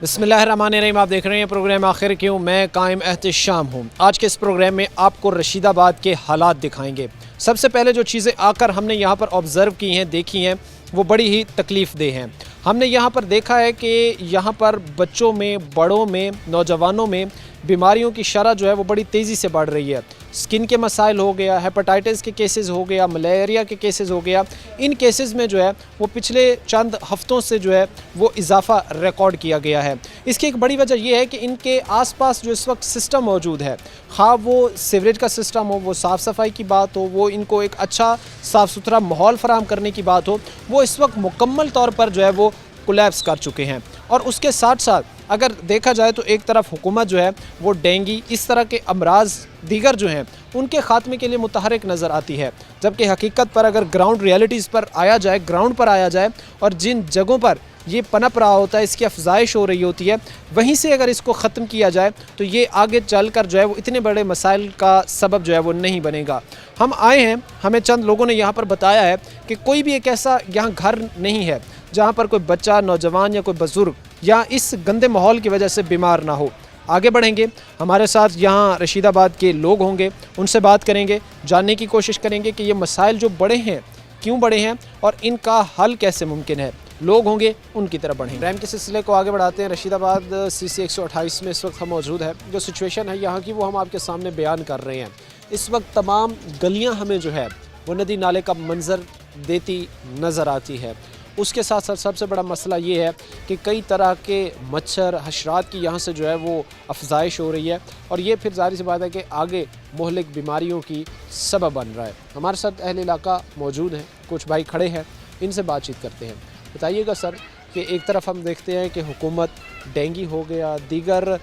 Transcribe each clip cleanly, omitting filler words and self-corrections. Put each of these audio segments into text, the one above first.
बिस्मिल्लाहिर्रहमानिर्रहीम। आप देख रहे हैं प्रोग्राम आखिर क्यों। मैं कायम एहतिशाम हूँ। आज के इस प्रोग्राम में आपको रशीदाबाद के हालात दिखाएंगे। सबसे पहले जो चीज़ें आकर हमने यहाँ पर ऑब्ज़र्व की हैं, देखी हैं, वो बड़ी ही तकलीफ़ देह हैं। हमने यहाँ पर देखा है कि यहाँ पर बच्चों में, बड़ों में, नौजवानों में बीमारियों की शरह जो है वो बड़ी तेज़ी से बढ़ रही है। स्किन के मसाइल हो गया, हेपेटाइटिस के केसेस हो गया, मलेरिया के केसेस हो गया। इन केसेस में जो है वो पिछले चंद हफ्तों से जो है वो इजाफ़ा रिकॉर्ड किया गया है। इसकी एक बड़ी वजह यह है कि इनके आसपास जो इस वक्त सिस्टम मौजूद है, ख़ास वो सीवरेज का सिस्टम हो, वो साफ़ सफाई की बात हो, वो इनको एक अच्छा साफ़ सुथरा माहौल फराहम करने की बात हो, वो इस वक्त मुकम्मल तौर पर जो है वो कोलैप्स कर चुके हैं। और उसके साथ साथ अगर देखा जाए तो एक तरफ हुकूमत जो है वो डेंगू, इस तरह के अमराज दीगर जो हैं उनके ख़ात्मे के लिए मुतहरिक नज़र आती है, जबकि हकीकत पर अगर ग्राउंड रियलिटीज़ पर आया जाए, ग्राउंड पर आया जाए और जिन जगहों पर ये पनप रहा होता है, इसकी अफजाइश हो रही होती है, वहीं से अगर इसको ख़त्म किया जाए तो ये आगे चल कर जो है वो इतने बड़े मसाइल का सबब जो है वो नहीं बनेगा। हम आए हैं, हमें चंद लोगों ने यहाँ पर बताया है कि कोई भी एक ऐसा यहाँ घर नहीं है जहाँ पर कोई बच्चा, नौजवान या कोई बुज़ुर्ग या इस गंदे माहौल की वजह से बीमार ना हो। आगे बढ़ेंगे, हमारे साथ यहाँ रशीदाबाद के लोग होंगे, उनसे बात करेंगे, जानने की कोशिश करेंगे कि ये मसाइल जो बड़े हैं क्यों बड़े हैं और इनका हल कैसे मुमकिन है। लोग होंगे, उनकी तरफ बढ़ेंगे। प्रेम के सिलसिले को आगे बढ़ाते हैं। रशीदाबाद CC 128 में इस वक्त हम मौजूद है। जो सिचुएशन है यहाँ की वो हम आपके सामने बयान कर रहे हैं। इस वक्त तमाम गलियाँ हमें जो है वो नदी नाले का मंजर देती नज़र आती है। उसके साथ साथ सबसे बड़ा मसला ये है कि कई तरह के मच्छर, हशरात की यहाँ से जो है वो अफजाइश हो रही है और ये फिर ज़ाहिर सी बात है कि आगे मुहलिक बीमारियों की सबब बन रहा है। हमारे साथ अहल इलाका मौजूद हैं, कुछ भाई खड़े हैं, इनसे बातचीत करते हैं। बताइएगा सर कि एक तरफ हम देखते हैं कि हुकूमत डेंगू हो गया, दीगर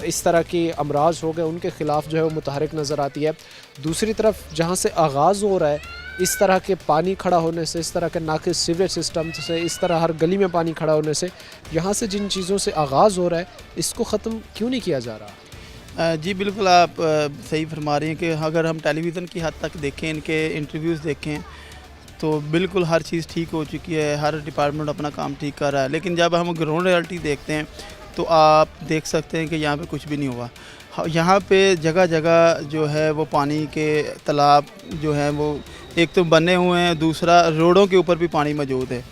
इस तरह की अमराज हो गए, उनके ख़िलाफ़ जो है वो मुतहरिक नज़र आती है। दूसरी तरफ जहाँ से आगाज़ हो रहा है, इस तरह के पानी खड़ा होने से, इस तरह के नाक़िस सीवरेज सिस्टम से, इस तरह हर गली में पानी खड़ा होने से, यहाँ से जिन चीज़ों से आगाज़ हो रहा है इसको ख़त्म क्यों नहीं किया जा रहा? जी बिल्कुल, आप सही फरमा रही हैं कि अगर हम टेलीविज़न की हद तक देखें, इनके इंटरव्यूज़ देखें तो बिल्कुल हर चीज़ ठीक हो चुकी है, हर डिपार्टमेंट अपना काम ठीक कर रहा है। लेकिन जब हम ग्राउंड रियलिटी देखते हैं तो आप देख सकते हैं कि यहाँ पे कुछ भी नहीं हुआ। यहाँ पे जगह जगह जो है वो पानी के तालाब जो हैं वो एक तो बने हुए हैं, दूसरा रोडों के ऊपर भी पानी मौजूद है।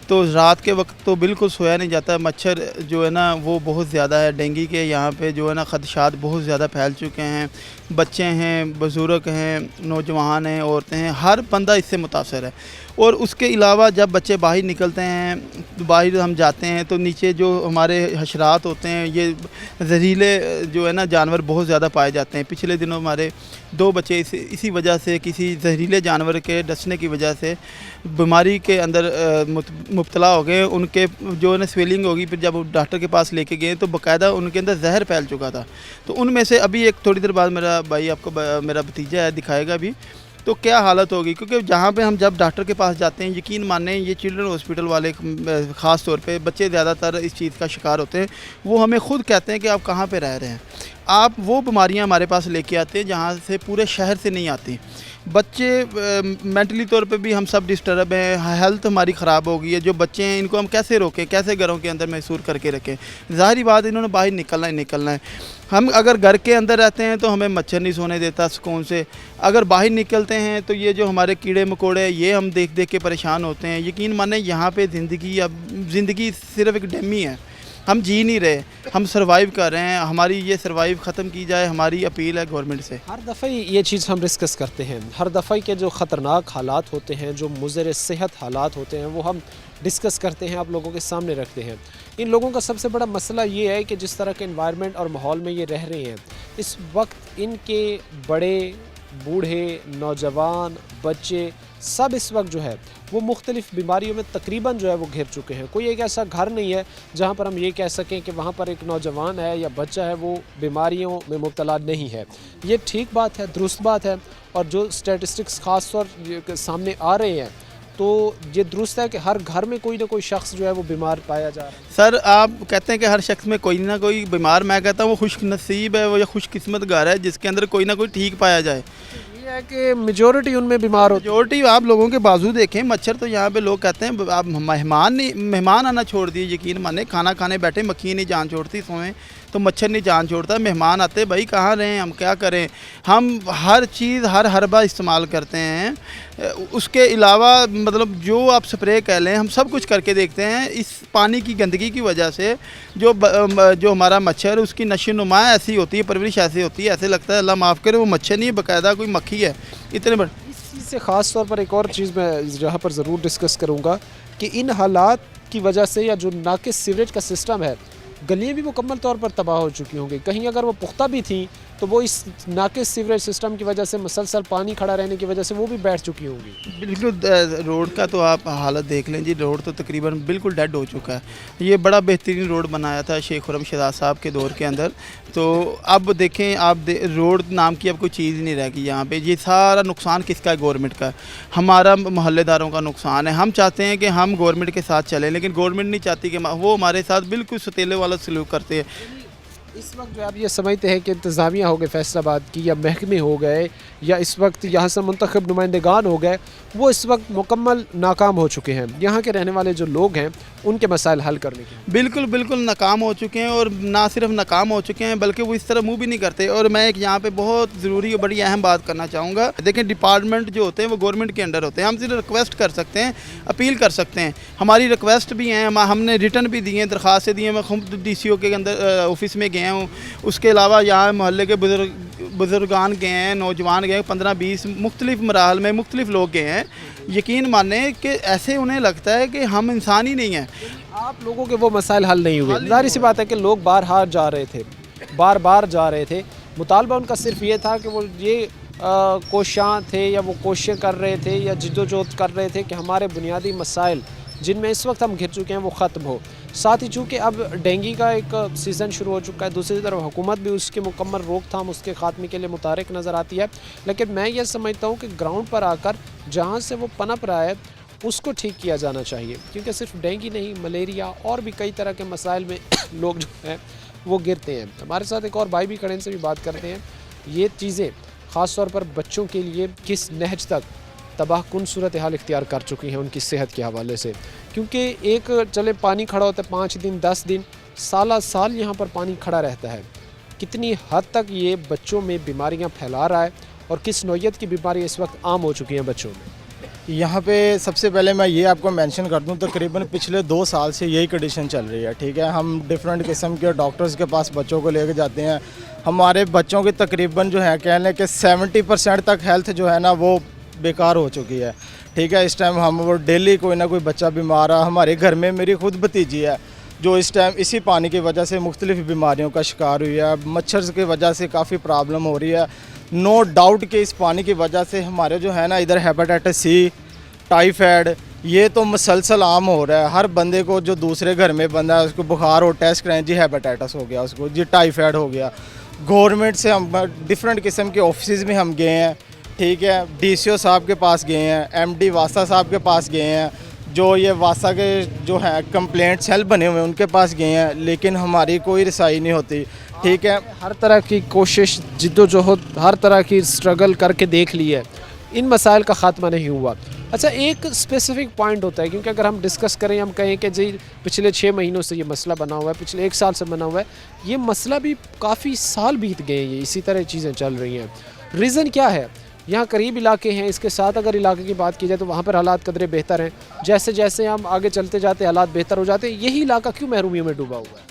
तो रात के वक्त तो बिल्कुल सोया नहीं जाता। मच्छर जो है ना वो बहुत ज़्यादा है। डेंगू के यहाँ पे जो है ना ख़दशात बहुत ज़्यादा फैल चुके हैं। बच्चे हैं, बुज़ुर्ग हैं, नौजवान हैं, औरतें हैं, हर बंदा इससे मुतासर है। और उसके अलावा जब बच्चे बाहर निकलते हैं, बाहर हम जाते हैं तो नीचे जो हमारे हशरात होते हैं, ये जहरीले जो है ना जानवर बहुत ज़्यादा पाए जाते हैं। पिछले दिनों हमारे 2 बच्चे इसी वजह से, किसी जहरीले जानवर के डसने की वजह से बीमारी के अंदर मुब्तला हो गए। उनके जो है ना स्वेलिंग होगी, फिर जब डॉक्टर के पास लेके गए तो बाकायदा उनके अंदर जहर फैल चुका था। तो उनमें से अभी एक थोड़ी देर बाद मेरा भाई आपको मेरा भतीजा है दिखाएगा भी, तो क्या हालत होगी। क्योंकि जहाँ पे हम जब डॉक्टर के पास जाते हैं, यकीन माने ये चिल्ड्रन हॉस्पिटल वाले ख़ास तौर पे बच्चे ज़्यादातर इस चीज़ का शिकार होते हैं। वो हमें खुद कहते हैं कि आप कहाँ पे रह रहे हैं, आप वो बीमारियाँ हमारे पास लेके आते हैं जहाँ से पूरे शहर से नहीं आती। बच्चे मेंटली तौर पे भी हम सब डिस्टर्ब हैं, हेल्थ हमारी ख़राब हो गई है। जो बच्चे हैं इनको हम कैसे रोकें, कैसे घरों के अंदर महसूर करके रखें। ज़ाहिर बात इन्होंने बाहर निकलना ही निकलना है। हम अगर घर के अंदर रहते हैं तो हमें मच्छर नहीं सोने देता सुकून से। अगर बाहर निकलते हैं तो ये जो हमारे कीड़े मकोड़े ये हम देख देख के परेशान होते हैं। यकीन माने यहाँ पे ज़िंदगी सिर्फ एक डमी है, हम जी नहीं रहे, हम सर्वाइव कर रहे हैं। हमारी ये सर्वाइव ख़त्म की जाए, हमारी अपील है गवर्नमेंट से। हर दफ़े ये चीज़ हम डिस्कस करते हैं, हर दफ़े के जो ख़तरनाक हालात होते हैं, जो मुज़र सेहत हालात होते हैं, वो हम डिस्कस करते हैं, आप लोगों के सामने रखते हैं। इन लोगों का सबसे बड़ा मसला ये है कि जिस तरह के एनवायरनमेंट और माहौल में ये रह रहे हैं, इस वक्त इनके बड़े, बूढ़े, नौजवान, बच्चे सब इस वक्त जो है वो मुख्तलिफ़ बीमारियों में तकरीबन जो है वो घिर चुके हैं। कोई एक ऐसा घर नहीं है जहाँ पर हम ये कह सकें कि वहाँ पर एक नौजवान है या बच्चा है वो बीमारियों में मुब्तला नहीं है। ये ठीक बात है, दुरुस्त बात है। और जो स्टैटिस्टिक्स ख़ास तौर सामने आ रहे हैं तो ये दुरुस्त है कि हर घर में कोई ना कोई शख्स जो है वो बीमार पाया जा रहा है। सर आप कहते हैं कि हर शख्स में कोई ना कोई बीमार, मैं कहता हूँ वो खुश नसीब है, वो या खुश किस्मत घर है जिसके अंदर कोई ना कोई ठीक पाया जाए। ये है कि मेजॉरिटी उनमें बीमार होती मेजोरिटी आप लोगों के बाजू देखें, मच्छर तो यहाँ पे लोग कहते हैं आप मेहमान आना छोड़ दिए, यकीन माने खाना खाने बैठे मक्खी नहीं जान छोड़ती, सोएं तो मच्छर नहीं जान छोड़ता, मेहमान आते भाई कहाँ रहें हम क्या करें, हम हर चीज़ हर हर्बा इस्तेमाल करते हैं। उसके अलावा मतलब जो आप स्प्रे कह लें हम सब कुछ करके देखते हैं। इस पानी की गंदगी की वजह से जो हमारा मच्छर उसकी नशो नुमा ऐसी होती है, परवरिश ऐसी होती है, ऐसे लगता है अल्लाह माफ़ करे वो मच्छर नहीं है, बाकायदा कोई मक्खी है इतने बड़े। इस चीज़ से ख़ास तौर पर एक और चीज़ मैं जहाँ पर ज़रूर डिस्कस करूँगा कि इन हालात की वजह से या जो नाकिस सीवरेज का सिस्टम है, गलियाँ भी मुकम्मल तौर पर तबाह हो चुकी होंगी, कहीं अगर वो पुख्ता भी थी तो वो इस नाकिस सीवरेज सिस्टम की वजह से मुसलसल पानी खड़ा रहने की वजह से वो भी बैठ चुकी होंगी। बिल्कुल रोड का तो आप हालत देख लें जी, रोड तो तकरीबन बिल्कुल डेड हो चुका है। ये बड़ा बेहतरीन रोड बनाया था शेख खुर्रम शहजाद साहब के दौर के अंदर, तो अब देखें आप रोड नाम की अब कोई चीज़ नहीं रह गई यहाँ पे। ये सारा नुकसान किसका है? गवर्नमेंट का, हमारा मोहल्लेदारों का नुकसान है। हम चाहते हैं कि हम गवर्नमेंट के साथ चलें, लेकिन गवर्नमेंट नहीं चाहती कि वो हमारे साथ बिल्कुल सतीले वाला सलूक करते हैं। इस वक्त जो आप ये समझते हैं कि इंतज़ामिया हो गए फैसलाबाद की या महकमे हो गए या इस वक्त यहाँ से मुंतखब नुमाइंदगान हो गए, वो इस वक्त मुकम्मल नाकाम हो चुके हैं यहाँ के रहने वाले जो लोग हैं उनके मसाइल हल करने के? बिल्कुल बिल्कुल नाकाम हो चुके हैं, और ना सिर्फ नाकाम हो चुके हैं बल्कि वो इस तरह मुँह भी नहीं करते। और मैं एक यहाँ पे बहुत ज़रूरी और बड़ी अहम बात करना चाहूँगा। देखें डिपार्टमेंट जो होते हैं वो गवर्नमेंट के अंडर होते हैं, हम सिर्फ रिक्वेस्ट कर सकते हैं, अपील कर सकते हैं। हमारी रिक्वेस्ट भी हैं, हमने रिटर्न भी दिए हैं, दरख्वास्तें दी हैं, मैं खुद DCO के अंदर ऑफिस में गया हूँ। उसके अलावा यहाँ मोहल्ले के बुजुर्गान गए हैं, नौजवान गए, 15-20 मुख्तलिफ मराहल में मुख्तलिफ लोग गए हैं। यकीन माने कि ऐसे उन्हें लगता है कि हम इंसान ही नहीं हैं। आप लोगों के वो मसाइल हल नहीं हुए। ज़ाहिर सी बात है कि लोग बार बार जा रहे थे, मुतालबा उनका सिर्फ ये था कि वो ये कोशां थे या वो कोशिशें कर रहे थे या जिद्दोजहद कर रहे थे कि हमारे बुनियादी मसाइल जिनमें इस वक्त हम घिर चुके हैं वो ख़त्म हो। साथ ही चूँकि अब डेंगू का एक सीज़न शुरू हो चुका है, दूसरी तरफ हुकूमत भी उसकी मुकम्मल रोकथाम उसके ख़ात्मे के लिए मुतारिक नज़र आती है। लेकिन मैं ये समझता हूँ कि ग्राउंड पर आकर जहाँ से वो पनप रहा है उसको ठीक किया जाना चाहिए, क्योंकि सिर्फ डेंगू नहीं, मलेरिया और भी कई तरह के मसाइल में लोग जो हैं वो गिरते हैं। हमारे साथ एक और भाई भी खड़े, इनसे भी बात करते हैं। ये चीज़ें ख़ास तौर पर बच्चों के लिए किस नहज तक तबाहकुन सूरत हाल इख्तियार कर चुकी हैं उनकी सेहत के हवाले से, क्योंकि एक चले पानी खड़ा होता है 5 दिन 10 दिन, साल यहाँ पर पानी खड़ा रहता है। कितनी हद तक ये बच्चों में बीमारियाँ फैला रहा है और किस नौयत की बीमारी इस वक्त आम हो चुकी हैं बच्चों में? यहाँ पे सबसे पहले मैं ये आपको मेंशन कर दूँ, तकरीबन पिछले 2 साल से यही कंडीशन चल रही है। ठीक है, हम डिफरेंट किस्म के डॉक्टर्स के पास बच्चों को लेकर जाते हैं। हमारे बच्चों की तकरीबन जो है कह लें कि 70% तक हेल्थ जो है ना वो बेकार हो चुकी है। ठीक है, इस टाइम हम वो डेली कोई ना कोई बच्चा बीमार है। हमारे घर में मेरी खुद भतीजी है जो इस टाइम इसी पानी की वजह से मुख्तलिफ बीमारियों का शिकार हुई है। मच्छर की वजह से काफ़ी प्रॉब्लम हो रही है। नो डाउट कि इस पानी की वजह से हमारे जो है ना इधर हेपेटाइटिस C, टाइफाइड, ये तो मुसलसल आम हो रहा है। हर बंदे को जो दूसरे घर में बंदा है उसको बुखार हो, टेस्ट कराएं जी हेपेटाइटिस हो गया, उसको जी टाइफाइड हो गया। गवर्नमेंट से हम डिफरेंट किस्म के ऑफिस में हम गए हैं। ठीक है, DCO साहब के पास गए हैं, MD वासा साहब के पास गए हैं, जो ये वासा के जो हैं कंप्लेंट सेल बने हुए हैं उनके पास गए हैं, लेकिन हमारी कोई रसाई नहीं होती। ठीक है, हर तरह की कोशिश, जिद्दोजहद, हर तरह की स्ट्रगल करके देख ली है, इन मसाइल का ख़ात्मा नहीं हुआ। अच्छा, एक स्पेसिफिक पॉइंट होता है, क्योंकि अगर हम डिस्कस करें, हम कहें कि जी पिछले 6 महीनों से ये मसला बना हुआ है, पिछले 1 साल से बना हुआ है, ये मसला भी काफ़ी साल बीत गए हैं, ये इसी तरह चीज़ें चल रही हैं। रीज़न क्या है? यहाँ करीब इलाके हैं, इसके साथ अगर इलाके की बात की जाए तो वहाँ पर हालात कदरे बेहतर हैं। जैसे जैसे हम आगे चलते जाते हालात बेहतर हो जाते हैं। यही इलाका क्यों महरूमियों में डूबा हुआ है?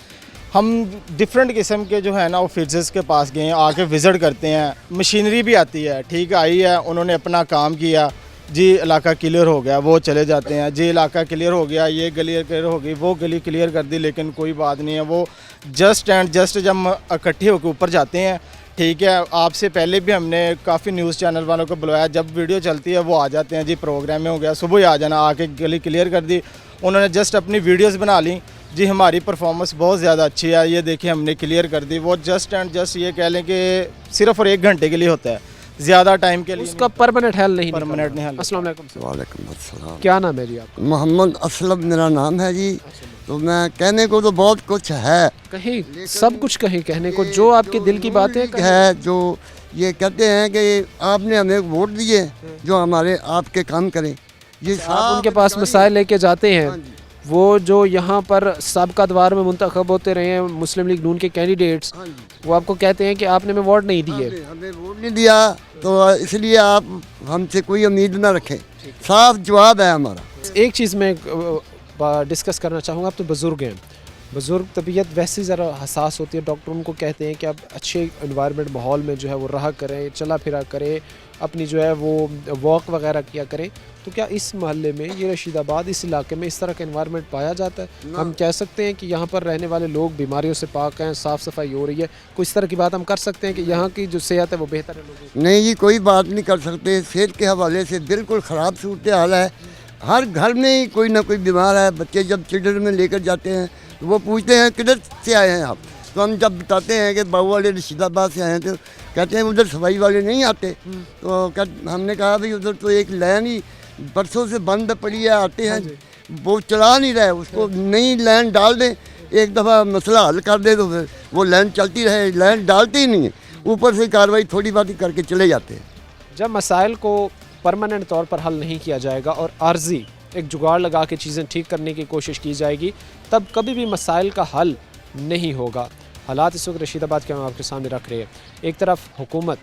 हम डिफरेंट किस्म के जो है ना ऑफिसर्स के पास गए हैं, आके विज़िट करते हैं। मशीनरी भी आती है, ठीक है, आई है, उन्होंने अपना काम किया, जी इलाका क्लियर हो गया, वो चले जाते हैं। जी इलाका क्लियर हो गया, ये गली क्लियर हो गई, वो गली क्लियर कर दी, लेकिन कोई बात नहीं है। वो जस्ट एंड जस्ट जब हम इकट्ठे होकर ऊपर जाते हैं, ठीक है, आपसे पहले भी हमने काफ़ी न्यूज़ चैनल वालों को बुलवाया, जब वीडियो चलती है वो आ जाते हैं, जी प्रोग्राम में हो गया, सुबह ही आ जाना, आके गली क्लियर कर दी। उन्होंने जस्ट अपनी वीडियोस बना ली, जी हमारी परफॉर्मेंस बहुत ज़्यादा अच्छी है, ये देखिए हमने क्लियर कर दी। वो जस्ट एंड जस्ट ये कह लें कि सिर्फ और 1 घंटे के लिए होता है, ज़्यादा टाइम के लिए उसका परमानेंट हल नहीं, परमानेंट नहीं हल। अस्सलाम वालेकुम। वालेकुम अस्सलाम। क्या नाम है जी आपका? मोहम्मद असलम मेरा नाम है जी। तो मैं कहने को तो बहुत कुछ है, कहीं सब कुछ कहीं कहने को, जो आपके दिल की बातें है जो ये कहते हैं कि आपने हमें वोट दिए जो हमारे आपके काम करें, ये आप उनके पास मसाइल लेके जाते हैं। वो जो यहाँ पर साबका दवार में मुंतखब होते रहे हैं मुस्लिम लीग नून के कैंडिडेट्स, वो आपको कहते हैं कि आपने हमें वोट नहीं दिए। हमें वोट नहीं दिया तो इसलिए आप हमसे कोई उम्मीद ना रखें, साफ जवाब है हमारा। एक चीज़ मैं डिस्कस करना चाहूँगा, आप तो बुज़ुर्ग हैं, बुज़ुर्ग तबीयत वैसे ज़रा हसास होती है, डॉक्टर उनको कहते हैं कि आप अच्छे इन्वायरमेंट माहौल में जो है वो रहा करें, चला फिरा करें, अपनी जो है वो वॉक वगैरह किया करें। तो क्या इस मोहल्ले में, ये रशीदाबाद इस इलाके में इस तरह का इन्वायरमेंट पाया जाता है? हम कह सकते हैं कि यहाँ पर रहने वाले लोग बीमारियों से पाक हैं, साफ़ सफाई हो रही है, कोई इस तरह की बात हम कर सकते हैं कि यहाँ की जो सेहत है वो बेहतर है लोगों की? नहीं जी, कोई बात नहीं कर सकते। सेहत के हवाले से बिल्कुल ख़राब सूरत हाल है। हर घर में ही कोई ना कोई बीमार है। बच्चे जब चिल्ड्रन में लेकर जाते हैं तो वो पूछते हैं किधर से आए हैं आप, तो हम जब बताते हैं कि बाबू वाले रशीदाबाद से आए हैं, तो कहते हैं उधर सफाई वाले नहीं आते। तो हमने कहा भाई उधर तो एक लाइन ही बरसों से बंद पड़ी है, आते हैं वो चला नहीं रहे, उसको नई लाइन डाल दें, एक दफ़ा मसला हल कर दे तो फिर वो लाइन चलती रहे। लाइन डालते ही नहीं है, ऊपर से कार्रवाई थोड़ी बात ही करके चले जाते हैं। जब मसाइल को परमानेंट तौर पर हल नहीं किया जाएगा और आर्जी एक जुगाड़ लगा के चीज़ें ठीक करने की कोशिश की जाएगी, तब कभी भी मसाइल का हल नहीं होगा। हालात इस वक्त रशीदाबाद के हम आपके सामने रख रहे हैं। एक तरफ हुकूमत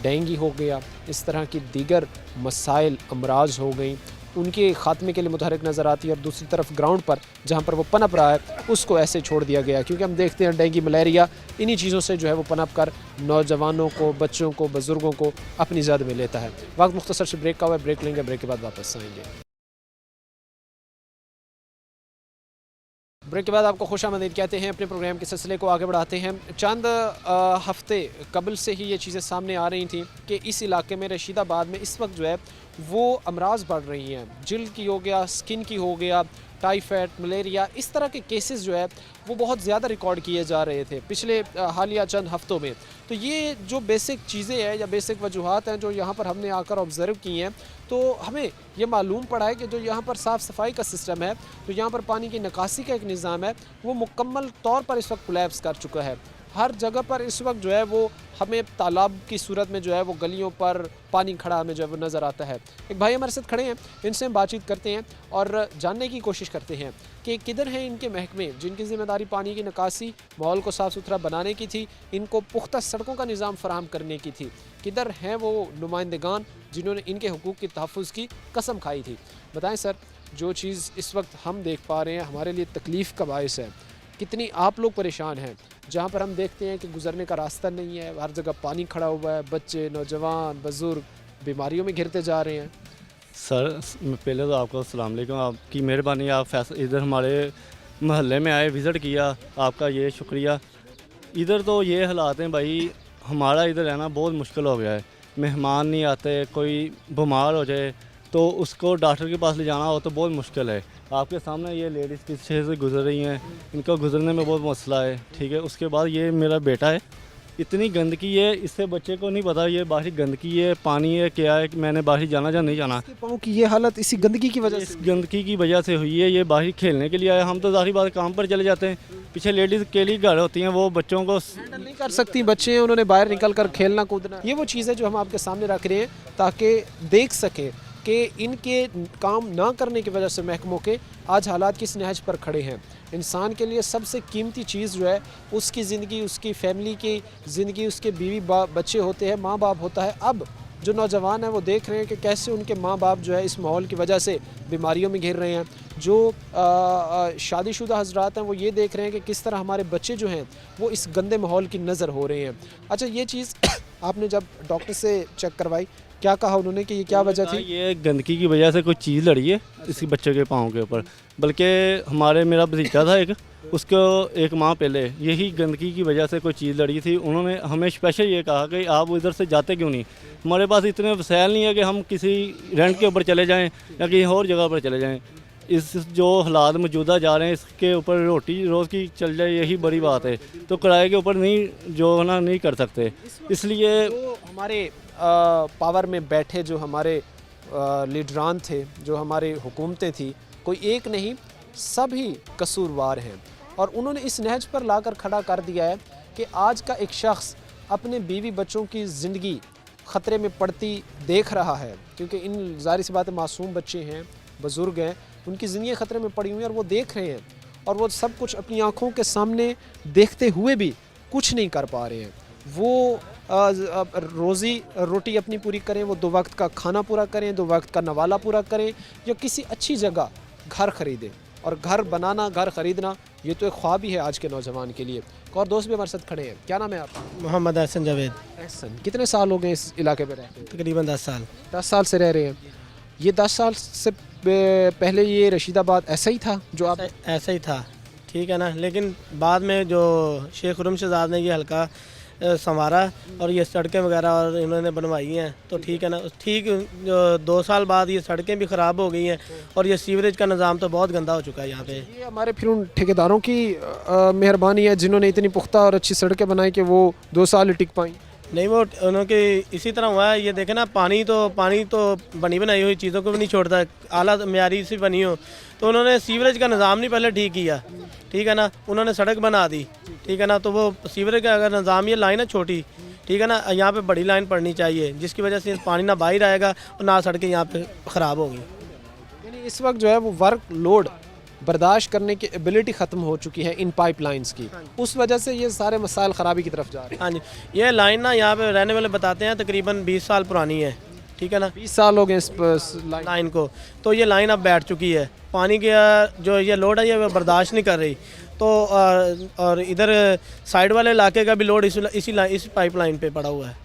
डेंगू हो गया, इस तरह की दीगर मसाइल अमराज हो गई, उनके ख़ात्मे के लिए मुतहरिक नज़र आती है, और दूसरी तरफ ग्राउंड पर जहाँ पर वो पनप रहा है उसको ऐसे छोड़ दिया गया, क्योंकि हम देखते हैं डेंगू मलेरिया इन्हीं चीज़ों से जो है वो पनप कर नौजवानों को, बच्चों को, बुज़ुर्गों को अपनी ज़द में लेता है। वक्त मुख्तसर से ब्रेक का हुआ है, ब्रेक लेंगे, ब्रेक के बाद वापस आएंगे। ब्रेक के बाद आपको खुशामदीद कहते हैं। अपने प्रोग्राम के सिलसिले को आगे बढ़ाते हैं। चंद हफ्ते कबल से ही ये चीज़ें सामने आ रही थी कि इस इलाके में रशीदाबाद में इस वक्त जो है वो अमराज बढ़ रही हैं। जिल्द की हो गया, स्किन की हो गया, टाइफाइड, मलेरिया, इस तरह के केसेस जो है वो बहुत ज़्यादा रिकॉर्ड किए जा रहे थे पिछले हालिया चंद हफ्तों में। तो ये जो बेसिक चीज़ें हैं या बेसिक वजूहात हैं जो यहाँ पर हमने आकर ऑब्ज़र्व की हैं, तो हमें ये मालूम पड़ा है कि जो यहाँ पर साफ़ सफाई का सिस्टम है, तो यहाँ पर पानी की निकासी का एक निज़ाम है, वो मुकम्मल तौर पर इस वक्त कोलैप्स कर चुका है। हर जगह पर इस वक्त जो है वो हमें तालाब की सूरत में जो है वो गलियों पर पानी खड़ा हमें जो है वो नज़र आता है। एक भाई हमारे साथ खड़े हैं, इनसे हम बातचीत करते हैं और जानने की कोशिश करते हैं कि किधर हैं इनके महकमे जिनकी ज़िम्मेदारी पानी की निकासी, माहौल को साफ़ सुथरा बनाने की थी, इनको पुख्ता सड़कों का निज़ाम फराहम करने की थी। किधर हैं वो नुमाइंदगान जिन्होंने इनके हुकूक की तहफ़्फ़ुज़ की कसम खाई थी। बताएँ सर, जो चीज़ इस वक्त हम देख पा रहे हैं हमारे लिए तकलीफ़ का बायस है, कितनी आप लोग परेशान हैं, जहाँ पर हम देखते हैं कि गुज़रने का रास्ता नहीं है, हर जगह पानी खड़ा हुआ है, बच्चे, नौजवान, बुज़ुर्ग बीमारियों में घिरते जा रहे हैं। सर पहले तो आपको अस्सलाम वालेकुम, आपकी मेहरबानी, आप इधर हमारे महल्ले में आए, विज़िट किया, आपका ये शुक्रिया। इधर तो ये हालात हैं भाई, हमारा इधर रहना बहुत मुश्किल हो गया है। मेहमान नहीं आते, कोई बीमार हो जाए तो उसको डॉक्टर के पास ले जाना हो तो बहुत मुश्किल है। आपके सामने ये लेडीज़ पीछे से गुजर रही हैं, इनको गुजरने में बहुत मसला है, ठीक है। उसके बाद ये मेरा बेटा है, इतनी गंदगी है, इससे बच्चे को नहीं पता ये बाहर गंदगी है, पानी है, क्या है, कि मैंने बाहर जाना या नहीं जाना। पाँव की ये हालत इसी गंदगी की वजह इस से, गंदगी की वजह से हुई है। ये बाहर खेलने के लिए आए, हम तो ज़ाहिर बात काम पर चले जाते हैं, पीछे लेडीज़ के लिए घर होती हैं, वो बच्चों को हैंडल नहीं कर सकती, बच्चे हैं, उन्होंने बाहर निकल कर खेलना कूदना। ये वो चीज़ है जो हम आपके सामने रख रहे हैं ताकि देख सकें कि इनके काम ना करने की वजह से महकमों के आज हालात किस नहज पर खड़े हैं। इंसान के लिए सबसे कीमती चीज़ जो है उसकी ज़िंदगी, उसकी फैमिली की ज़िंदगी, उसके बीवी बच्चे होते हैं, माँ बाप होता है। अब जो नौजवान हैं वो देख रहे हैं कि कैसे उनके माँ बाप जो है इस माहौल की वजह से बीमारियों में घिर रहे हैं। जो शादीशुदा हजरात हैं वो ये देख रहे हैं कि किस तरह हमारे बच्चे जो हैं वो इस गंदे माहौल की नज़र हो रहे हैं। अच्छा, ये चीज़ आपने जब डॉक्टर से चेक करवाई, क्या कहा उन्होंने कि ये क्या वजह थी? ये गंदगी की वजह से कोई चीज़ लड़ी है इसी बच्चे के पाँव के ऊपर। बल्कि हमारे मेरा भतीजा था एक, उसको एक माह पहले यही गंदगी की वजह से कोई चीज़ लड़ी थी। उन्होंने हमें स्पेशल ये कहा कि आप उधर से जाते क्यों नहीं, हमारे पास इतने वसाइल नहीं है कि हम किसी रेंट के ऊपर चले जाएँ या कहीं और जगह पर चले जाएँ। इस जो हालात मौजूदा जा रहे हैं इसके ऊपर रोटी रोज़ की चल जाए यही बड़ी बात है, तो किराए के ऊपर नहीं जो है ना नहीं कर सकते। इसलिए तो हमारे पावर में बैठे जो हमारे लीडरान थे, जो हमारे हुकूमतें थी, कोई एक नहीं सभी कसूरवार हैं और उन्होंने इस नहज पर लाकर खड़ा कर दिया है कि आज का एक शख्स अपने बीवी बच्चों की ज़िंदगी ख़तरे में पड़ती देख रहा है, क्योंकि इन ज़ाहिर सी बात है मासूम बच्चे हैं, बुज़ुर्ग हैं, उनकी ज़िंदगी ख़तरे में पड़ी हुई है और वो देख रहे हैं और वो सब कुछ अपनी आँखों के सामने देखते हुए भी कुछ नहीं कर पा रहे हैं। वो रोज़ी रोटी अपनी पूरी करें, वो 2 वक्त का खाना पूरा करें, 2 वक्त का नवाला पूरा करें या किसी अच्छी जगह घर ख़रीदें। और घर बनाना, घर ख़रीदना ये तो एक ख्वाब ही है आज के नौजवान के लिए। एक और दोस्त भी हमारे साथ खड़े हैं, क्या नाम है आपका? मोहम्मद हसन जावेद। एहसन, कितने साल हो गए इस इलाके में रहते हैं? तकरीबन 10 साल। 10 साल से रह रहे हैं। ये 10 साल से पहले ये रशीदाबाद ऐसा ही था जो आप? ऐसा ही था, ठीक है ना, लेकिन बाद में जो शेख खुर्रम शहजाद ने ये हल्का संवारा और ये सड़कें वगैरह और इन्होंने बनवाई हैं, तो ठीक है ना। ठीक 2 साल बाद ये सड़कें भी ख़राब हो गई हैं और ये सीवरेज का निज़ाम तो बहुत गंदा हो चुका है यहाँ पे। ये हमारे फिर उन ठेकेदारों की मेहरबानी है जिन्होंने इतनी पुख्ता और अच्छी सड़कें बनाई कि वो 2 साल टिक पाई। नहीं, वो उनके इसी तरह हुआ है। ये देखे ना, पानी तो बनी बनाई हुई चीज़ों को भी नहीं छोड़ता, आला म्यारी से बनी हो। तो उन्होंने सीवरेज का निज़ाम नहीं पहले ठीक किया, ठीक है ना, उन्होंने सड़क बना दी, ठीक है ना। तो वो सीवरेज का अगर निज़ाम, ये लाइन है छोटी, ठीक है ना, यहाँ पे बड़ी लाइन पड़नी चाहिए जिसकी वजह से पानी ना बाहर आएगा और ना सड़कें यहाँ पे ख़राब होंगी। यानी इस वक्त जो है वो वर्क लोड बर्दाश्त करने की एबिलिटी ख़त्म हो चुकी है इन पाइपलाइंस की, उस वजह से ये सारे मसाइल ख़राबी की तरफ जा रहे हैं। हाँ जी, ये लाइन ना यहाँ पे रहने वाले बताते हैं तकरीबन 20 साल पुरानी है, ठीक है ना, 20 साल हो गए इस लाइन को। तो ये लाइन अब बैठ चुकी है, पानी के जो ये लोड है ये बर्दाश्त नहीं कर रही। तो और इधर साइड वाले इलाके का भी लोड इस पाइप लाइन पे पड़ा हुआ है।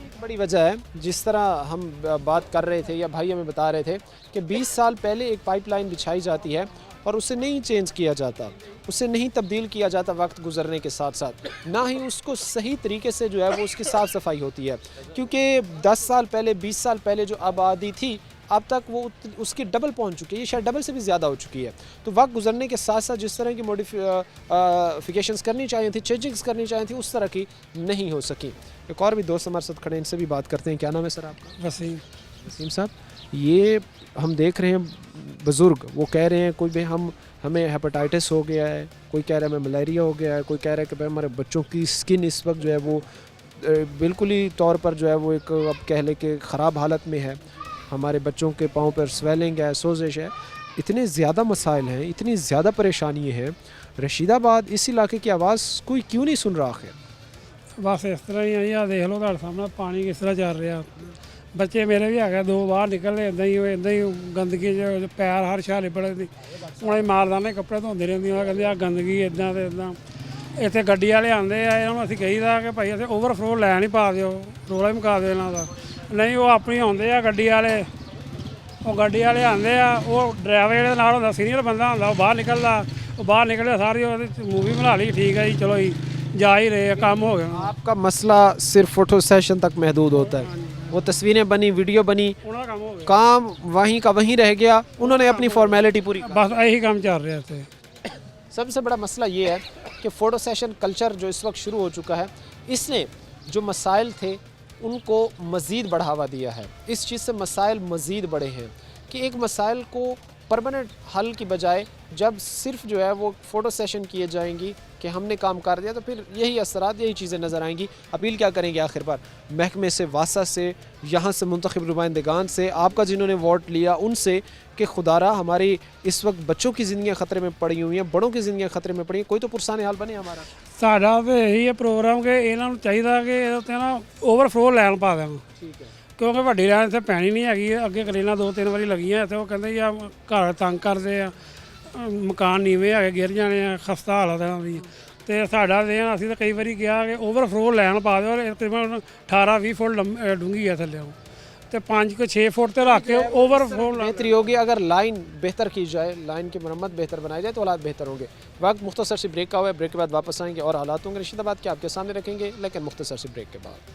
एक बड़ी वजह है, जिस तरह हम बात कर रहे थे या भाई हमें बता रहे थे कि 20 साल पहले एक पाइपलाइन बिछाई जाती है और उसे नहीं चेंज किया जाता, उसे नहीं तब्दील किया जाता वक्त गुजरने के साथ साथ, ना ही उसको सही तरीके से जो है वो उसकी साफ़ सफाई होती है। क्योंकि 10 साल पहले, 20 साल पहले जो आबादी थी अब तक वो उसकी डबल पहुंच चुकी है, ये शायद डबल से भी ज़्यादा हो चुकी है। तो वक्त गुजरने के साथ साथ जिस तरह की मॉडिफिकेशंस करनी चाहिए थी, चेंजिंग्स करनी चाहिए थी, उस तरह की नहीं हो सकी। एक और भी दोस्त हमारे साथ खड़े हैं, इनसे भी बात करते हैं। क्या नाम है सर आपका? वसीम। वसीम साहब, ये हम देख रहे हैं बुज़ुर्ग वो कह रहे हैं कोई भी हमें हेपेटाइटिस हो गया है, कोई कह रहा है हमें मलेरिया हो गया है, कोई कह रहा है कि भाई हमारे बच्चों की स्किन इस वक्त जो है वो बिल्कुल ही तौर पर जो है वो एक अब कह लें कि ख़राब हालत में है, हमारे बच्चों के पाँव पर स्वेलिंग है, सोजिश है। इतने ज़्यादा मसाइल हैं, इतनी ज़्यादा परेशानी हैं, रशीदाबाद इस इलाके की आवाज़ कोई क्यों नहीं सुन रहा है? बस इस तरह ही है, देख लो ਤੁਹਾਡੇ ਸਾਹਮਣੇ ਪਾਣੀ ਕਿਸ ਤਰ੍ਹਾਂ ਚੱਲ ਰਿਹਾ। ਬੱਚੇ ਮੇਰੇ ਵੀ ਹੈਗੇ 2 ਬਾਹਰ ਨਿਕਲਦੇ ਇਦਾਂ ਹੀ ਗੰਦਗੀ ਚ ਪੈਰ ਹਰ ਛਾਲੇ ਪੜੇ ਦੀ ਹੁਣੇ ਮਾਰਦਾਨੇ ਕੱਪੜੇ ਧੋਂਦੇ ਰਹਿੰਦੀਆਂ, ਕਹਿੰਦੇ ਆ ਗੰਦਗੀ ਇਦਾਂ ਤੇ ਇਦਾਂ। ਇੱਥੇ ਗੱਡੀ ਵਾਲੇ ਆਉਂਦੇ ਆ, ਇਹਨਾਂ ਨੂੰ ਅਸੀਂ ਕਹੀਦਾ ਕਿ ਭਾਈ ਅਸੀਂ ਓਵਰਫਲੋ ਲੈ ਨਹੀਂ ਪਾ ਦਿਓ, ਰੋਲਾ ਹੀ ਮੁਕਾ ਦਿਓ ਇਹਨਾਂ ਦਾ। ਨਹੀਂ, ਉਹ ਆਪਣੀ ਆਉਂਦੇ ਆ ਗੱਡੀ ਵਾਲੇ, ਉਹ ਗੱਡੀ ਵਾਲੇ ਆਉਂਦੇ ਆ, ਉਹ ਡਰਾਈਵਰ ਜਿਹੜੇ ਨਾਲ ਹੁੰਦਾ ਸੀਨੀਅਰ ਬੰਦਾ ਹੁੰਦਾ, ਉਹ ਬਾਹਰ ਨਿਕਲਦਾ, ਉਹ ਬਾਹਰ ਨਿਕਲੇ ਸਾਰੀ ਉਹਦੀ मूवी बना ली, ठीक है जी चलो जी जा ही रहे हैं, काम हो गया। आपका मसला सिर्फ फ़ोटो सेशन तक महदूद होता है, वो तस्वीरें बनी, वीडियो बनी, उन्होंने काम हो गया, काम वहीं का वहीं रह गया, उन्होंने अपनी फॉर्मेलिटी पूरी कर। बस यही काम चल रहा है। सबसे बड़ा मसला ये है कि फ़ोटो सेशन कल्चर जो इस वक्त शुरू हो चुका है, इसने जो मसाइल थे उनको मज़ीद बढ़ावा दिया है। इस चीज़ से मसाइल मज़ीद बढ़े हैं कि एक मसाइल को परमानेंट हल की बजाय जब सिर्फ जो है वो फ़ोटो सेशन किए जाएंगी कि हमने काम कर दिया, तो फिर यही असरात, यही चीज़ें नज़र आएंगी। अपील क्या करेंगे आखिर पर महकमे से, वासा से, यहाँ से मुंतखब नुमाइंदगान से, आपका जिन्होंने वोट लिया उनसे, कि खुदारा हमारी इस वक्त बच्चों की ज़िंदगियाँ ख़तरे में पड़ी हुई हैं, बड़ों की ज़िंदगियाँ ख़तरे में पड़ी हैं, कोई तो पुरसान हाल बने हमारा। ਸਾਡਾ ਤਾਂ ਇਹੀ ਹੈ ਪ੍ਰੋਗਰਾਮ ਕਿ ਇਹਨਾਂ ਨੂੰ ਚਾਹੀਦਾ ਕਿ ਇਹਦੇ ਉੱਤੇ ਨਾ ਓਵਰਫਲੋ ਲੈਣ ਪਾ ਦੇਣ, ठीक है, ਕਿਉਂਕਿ ਵੱਡੀ ਲਾਈਨ ਇੱਥੇ ਪੈਣੀ ਨਹੀਂ ਹੈਗੀ। ਅੱਗੇ ਕਲੀਨਾਂ 2-3 ਵਾਰੀ ਲੱਗੀਆਂ ਇੱਥੇ, ਉਹ ਕਹਿੰਦੇ ਜੀ ਆ ਘਰ ਤੰਗ ਕਰਦੇ ਆ, ਮਕਾਨ ਨੀਵੇਂ ਹੈਗੇ, ਗਿਰ ਜਾਣੇ ਆ, ਖਸਤਾ ਹਾਲਤ ਇਹਨਾਂ ਦੀ। ਤੇ ਸਾਡਾ ਦੇਣ ਅਸੀਂ ਤਾਂ ਕਈ ਵਾਰੀ ਕਿਹਾ ਕਿ ਓਵਰਫਲੋ ਲੈਣ ਪਾ ਦਿਓ, ਤਕਰੀਬਨ 18-20 ਫੁੱਟ ਡੂੰਘੀ ਹੈ ਥੱਲੇ, तो 5-6 फुट तक रख के ओवरफ्लो बेहतरी होगी। अगर लाइन बेहतर की जाए, लाइन की मरम्मत बेहतर बनाई जाए तो हालात बेहतर होंगे। वक्त मुख्तसर सी ब्रेक का हुआ है, ब्रेक के बाद वापस आएंगे और हालात होंगे रशीदाबाद के आपके सामने रखेंगे, लेकिन मुख्तसर सी ब्रेक के बाद।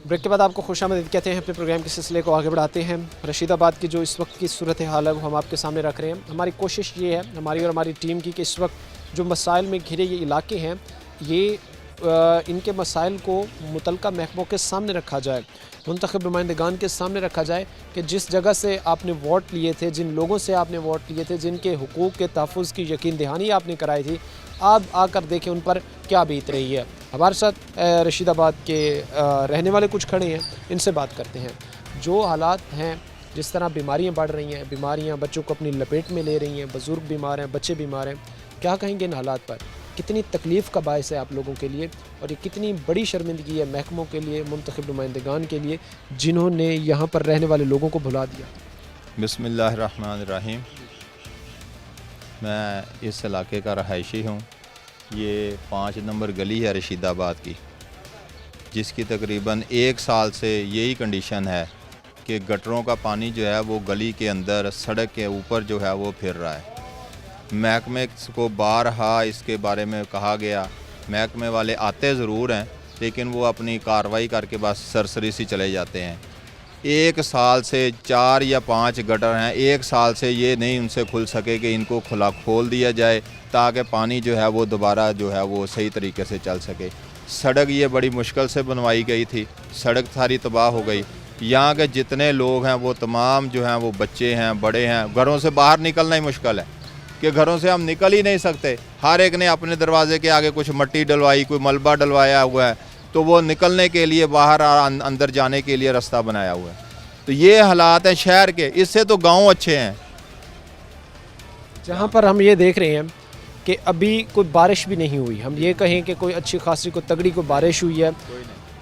ब्रेक के बाद आपको खुशामदीद कहते हैं, अपने प्रोग्राम के सिलसिले को आगे बढ़ाते हैं। रशीदाबाद की जो इस वक्त की सूरत हाल है वो हम आपके सामने रख रहे हैं। हमारी कोशिश ये है, हमारी और हमारी टीम की, कि इस वक्त जो मसाइल में घिरे ये इलाके हैं, ये ان کے مسائل کو متعلقہ محکموں کے سامنے رکھا جائے، منتخب نمائندگان کے سامنے رکھا جائے کہ جس جگہ سے آپ نے ووٹ لیے تھے، جن لوگوں سے آپ نے ووٹ لیے تھے، جن کے حقوق کے تحفظ کی یقین دہانی آپ نے کرائی تھی، آپ آ کر دیکھیں ان پر کیا بیت رہی ہے۔ ہمارے ساتھ رشید آباد کے رہنے والے کچھ کھڑے ہیں، ان سے بات کرتے ہیں۔ جو حالات ہیں، جس طرح بیماریاں بڑھ رہی ہیں، بیماریاں بچوں کو اپنی لپیٹ میں لے رہی ہیں، بزرگ بیمار ہیں، بچے بیمار ہیں، کیا کہیں گے ان حالات پر؟ کتنی تکلیف کا باعث ہے آپ لوگوں کے لیے، اور یہ کتنی بڑی شرمندگی ہے محکموں کے لیے، منتخب نمائندگان کے لیے، جنہوں نے یہاں پر رہنے والے لوگوں کو بھلا دیا۔ بسم اللہ الرحمن الرحیم۔ میں اس علاقے کا رہائشی ہوں۔ یہ 5 نمبر گلی ہے رشید آباد کی، جس کی تقریباً 1 سال سے یہی کنڈیشن ہے کہ گٹروں کا پانی جو ہے وہ گلی کے اندر، سڑک کے اوپر جو ہے وہ پھر رہا ہے۔ محکمے کو بارہا اس کے بارے میں کہا گیا، محکمے والے آتے ضرور ہیں لیکن وہ اپنی کارروائی کر کے بس سرسری سی چلے جاتے ہیں۔ 1 سال سے 4 یا 5 گٹر ہیں، 1 سال سے یہ نہیں ان سے کھل سکے کہ ان کو کھول دیا جائے تاکہ پانی جو ہے وہ دوبارہ جو ہے وہ صحیح طریقے سے چل سکے۔ سڑک یہ بڑی مشکل سے بنوائی گئی تھی، سڑک ساری تباہ ہو گئی۔ یہاں کے جتنے لوگ ہیں وہ تمام جو ہیں وہ بچے ہیں، بڑے ہیں، گھروں سے باہر نکلنا ہی مشکل ہے کہ گھروں سے ہم نکل ہی نہیں سکتے۔ ہر ایک نے اپنے دروازے کے آگے کچھ مٹی ڈلوائی، کوئی ملبہ ڈلوایا ہوا ہے، تو وہ نکلنے کے لیے باہر اندر جانے کے لیے راستہ بنایا ہوا ہے۔ تو یہ حالات ہیں شہر کے، اس سے تو گاؤں اچھے ہیں۔ جہاں پر ہم یہ دیکھ رہے ہیں کہ ابھی کوئی بارش بھی نہیں ہوئی، ہم یہ کہیں کہ کوئی اچھی خاصی کوئی تگڑی کوئی بارش ہوئی ہے،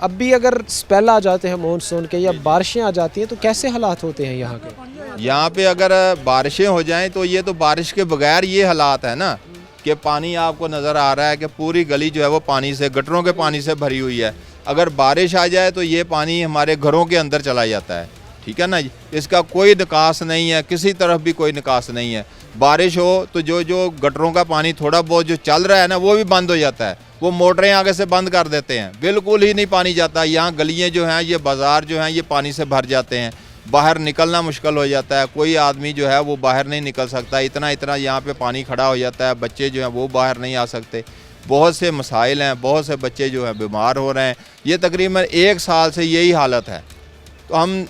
اب بھی اگر سپیل آ جاتے ہیں مونسون کے یا بارشیں آ جاتی ہیں تو کیسے حالات ہوتے ہیں یہاں کے؟ یہاں پہ اگر بارشیں ہو جائیں تو یہ تو بارش کے بغیر یہ حالات ہیں نا کہ پانی آپ کو نظر آ رہا ہے کہ پوری گلی جو ہے وہ پانی سے، گٹروں کے پانی سے بھری ہوئی ہے۔ اگر بارش آ جائے تو یہ پانی ہمارے گھروں کے اندر چلا جاتا ہے، ٹھیک ہے نا جی۔ اس کا کوئی نکاس نہیں ہے، کسی طرف بھی کوئی نکاس نہیں ہے۔ بارش ہو تو جو گٹروں کا پانی تھوڑا بہت جو چل رہا ہے نا وہ بھی بند ہو جاتا ہے، وہ موٹریں آگے سے بند کر دیتے ہیں، بالکل ہی نہیں پانی جاتا۔ یہاں گلیاں جو ہیں، یہ بازار جو ہیں، یہ پانی سے بھر جاتے ہیں، باہر نکلنا مشکل ہو جاتا ہے۔ کوئی آدمی جو ہے وہ باہر نہیں نکل سکتا، اتنا یہاں پہ پانی کھڑا ہو جاتا ہے۔ بچے جو ہیں وہ باہر نہیں آ سکتے، بہت سے مسائل ہیں، بہت سے بچے جو ہیں بیمار ہو رہے ہیں۔ یہ تقریباً 1 سال سے یہی حالت ہے۔ تو ہم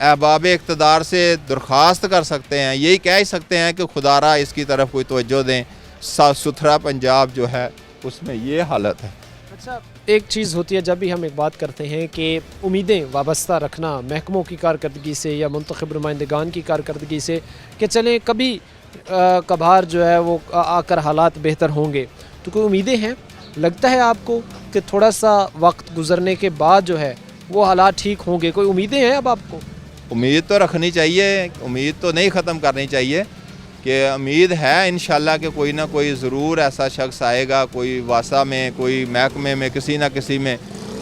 احباب اقتدار سے درخواست کر سکتے ہیں، یہی کہہ ہی سکتے ہیں کہ خدا را اس کی طرف کوئی توجہ دیں۔ صاف ستھرا پنجاب جو ہے اس میں یہ حالت ہے۔ اچھا، ایک چیز ہوتی ہے جب بھی ہم ایک بات کرتے ہیں کہ امیدیں وابستہ رکھنا محکموں کی کارکردگی سے یا منتخب نمائندگان کی کارکردگی سے کہ چلیں کبھی کبھار جو ہے وہ آ کر حالات بہتر ہوں گے، تو کوئی امیدیں ہیں؟ لگتا ہے آپ کو کہ تھوڑا سا وقت گزرنے کے بعد جو ہے وہ حالات ٹھیک ہوں گے؟ کوئی امیدیں ہیں اب آپ کو؟ امید تو رکھنی چاہیے، امید تو نہیں ختم کرنی چاہیے، کہ امید ہے انشاءاللہ کہ کوئی نہ کوئی ضرور ایسا شخص آئے گا، کوئی واسطہ میں، کوئی محکمے میں، کسی نہ کسی میں،